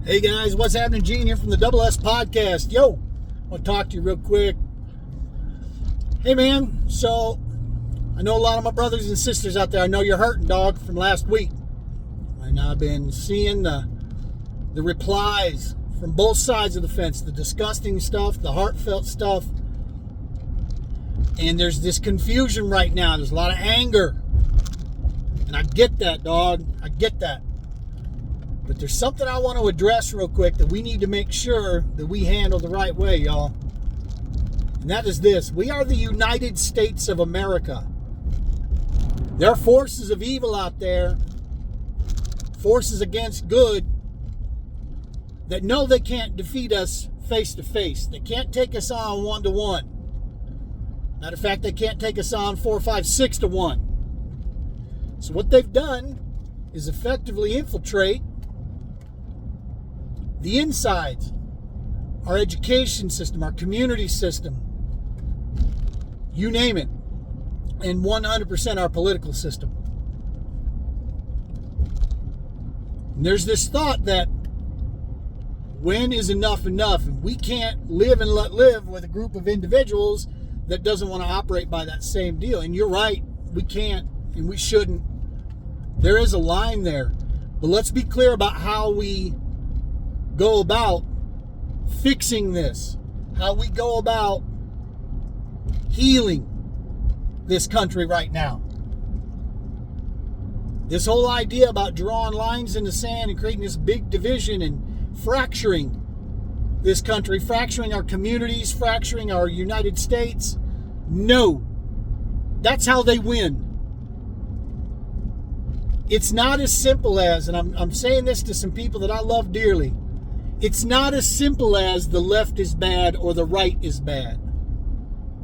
Hey guys, what's happening? Gene here from the Double S Podcast. Yo, I want to talk to you real quick. Hey man, so I know a lot of my brothers and sisters out there. I know you're hurting, dog, from last week. And I've been seeing the replies from both sides of the fence, the disgusting stuff, the heartfelt stuff. And there's this confusion right now. There's a lot of anger. And I get that, dog. I get that. But there's something I want to address real quick that we need to make sure that we handle the right way, y'all. And that is this. We are the United States of America. There are forces of evil out there, forces against good, that know they can't defeat us face to face. They can't take us on 1-to-1. Matter of fact, they can't take us on 4, 5, 6-to-1. So what they've done is effectively infiltrate the insides, our education system, our community system, you name it, and 100% our political system. And there's this thought that when is enough enough? And we can't live and let live with a group of individuals that doesn't want to operate by that same deal. And you're right, we can't and we shouldn't. There is a line there. But let's be clear about how we go about fixing this, how we go about healing this country right now. This whole idea about drawing lines in the sand and creating this big division and fracturing this country, fracturing our communities, fracturing our United States. No, that's how they win. It's not as simple as, and I'm saying this to some people that I love dearly, it's not as simple as the left is bad or the right is bad.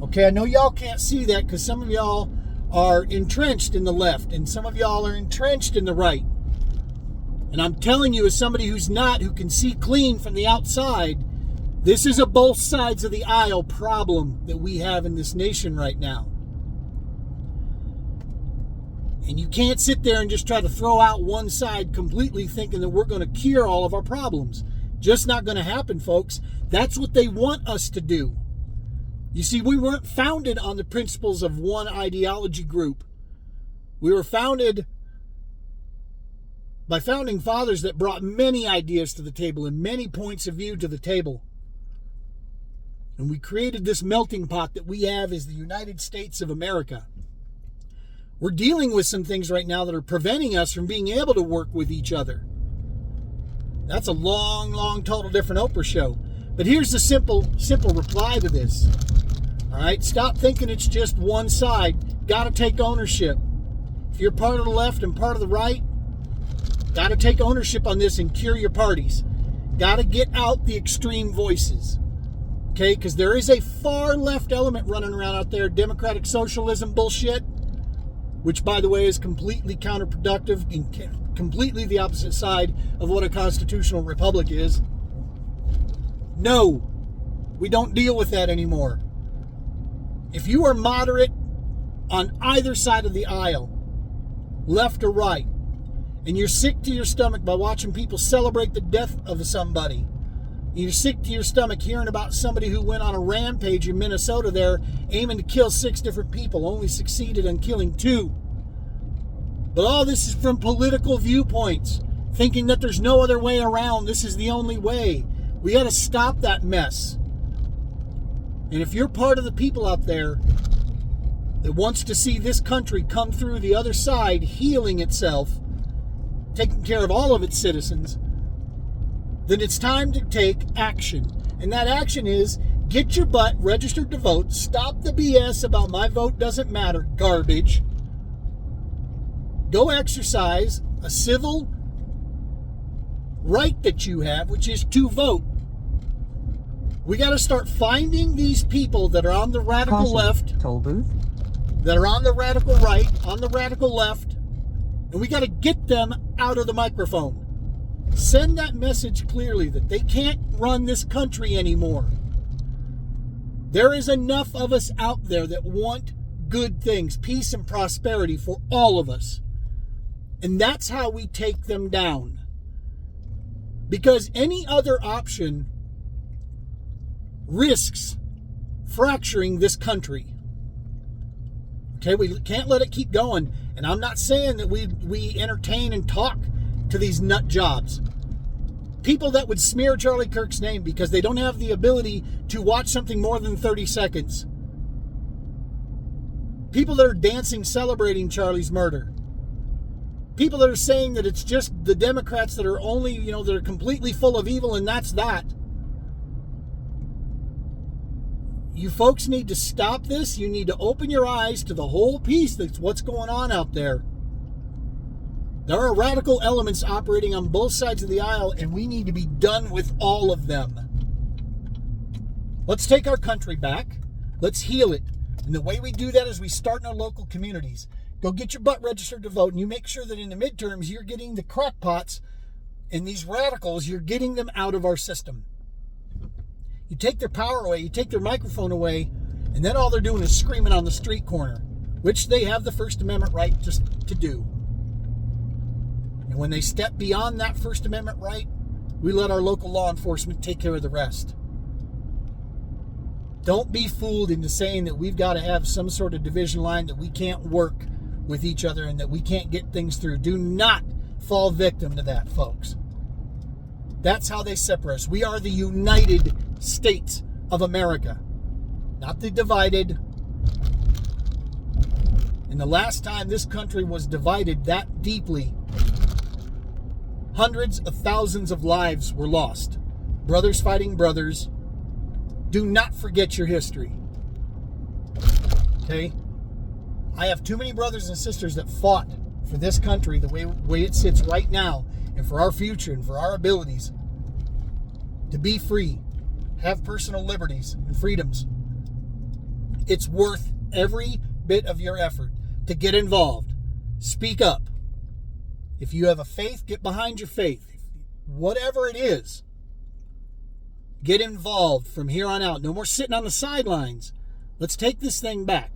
Okay, I know y'all can't see that because some of y'all are entrenched in the left and some of y'all are entrenched in the right. And I'm telling you, as somebody who's not, who can see clean from the outside, this is a both sides of the aisle problem that we have in this nation right now. And you can't sit there and just try to throw out one side completely thinking that we're going to cure all of our problems. Just not going to happen, folks. That's what they want us to do. You see, we weren't founded on the principles of one ideology group. We were founded by founding fathers that brought many ideas to the table and many points of view to the table. And we created this melting pot that we have as the United States of America. We're dealing with some things right now that are preventing us from being able to work with each other. That's a long, total different Oprah show. But here's the simple reply to this. All right, stop thinking it's just one side. Got to take ownership. If you're part of the left and part of the right, got to take ownership on this and cure your parties. Got to get out the extreme voices. Okay, because there is a far left element running around out there, democratic socialism bullshit, which, by the way, is completely counterproductive and completely the opposite side of what a constitutional republic is. No, we don't deal with that anymore. If you are moderate on either side of the aisle, left or right, and you're sick to your stomach by watching people celebrate the death of somebody, you're sick to your stomach hearing about somebody who went on a rampage in Minnesota there aiming to kill 6 different people, only succeeded in killing 2. But all this is from political viewpoints, thinking that there's no other way around. This is the only way. We got to stop that mess. And if you're part of the people out there that wants to see this country come through the other side, healing itself, taking care of all of its citizens, then it's time to take action. And that action is get your butt registered to vote. Stop the BS about my vote doesn't matter garbage. Go exercise a civil right that you have, which is to vote. We got to start finding these people that are on the radical left, toll booth, that are on the radical right, on the radical left, and we got to get them out of the microphone. Send that message clearly that they can't run this country anymore. There is enough of us out there that want good things, peace and prosperity for all of us. And that's how we take them down. Because any other option risks fracturing this country. Okay, we can't let it keep going. And I'm not saying that we entertain and talk to these nut jobs. People that would smear Charlie Kirk's name because they don't have the ability to watch something more than 30 seconds. People that are dancing, celebrating Charlie's murder. People that are saying that it's just the Democrats that are only, that are completely full of evil and that's that. You folks need to stop this. You need to open your eyes to the whole piece that's what's going on out there. There are radical elements operating on both sides of the aisle, and we need to be done with all of them. Let's take our country back. Let's heal it. And the way we do that is we start in our local communities. Go get your butt registered to vote, and you make sure that in the midterms you're getting the crackpots and these radicals, you're getting them out of our system. You take their power away, you take their microphone away, and then all they're doing is screaming on the street corner, which they have the First Amendment right just to do. And when they step beyond that First Amendment right, we let our local law enforcement take care of the rest. Don't be fooled into saying that we've got to have some sort of division line, that we can't work with each other and that we can't get things through. Do not fall victim to that, folks. That's how they separate us. We are the United States of America, not the divided. And the last time this country was divided that deeply, hundreds of thousands of lives were lost. Brothers fighting brothers. Do not forget your history. Okay? I have too many brothers and sisters that fought for this country the way it sits right now, and for our future and for our abilities to be free, have personal liberties and freedoms. It's worth every bit of your effort to get involved. Speak up. If you have a faith, get behind your faith. Whatever it is, get involved from here on out. No more sitting on the sidelines. Let's take this thing back.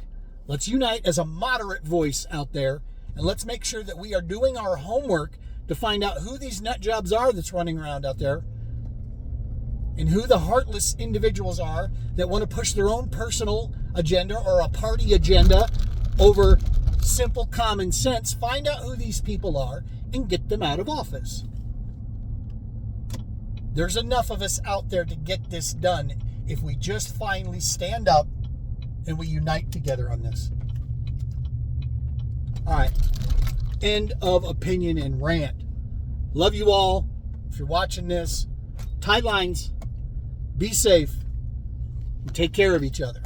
Let's unite as a moderate voice out there, and let's make sure that we are doing our homework to find out who these nut jobs are that's running around out there, and who the heartless individuals are that want to push their own personal agenda or a party agenda over simple common sense. Find out who these people are and get them out of office. There's enough of us out there to get this done if we just finally stand up and we unite together on this. All right. End of opinion and rant. Love you all. If you're watching this, tie lines, be safe, and take care of each other.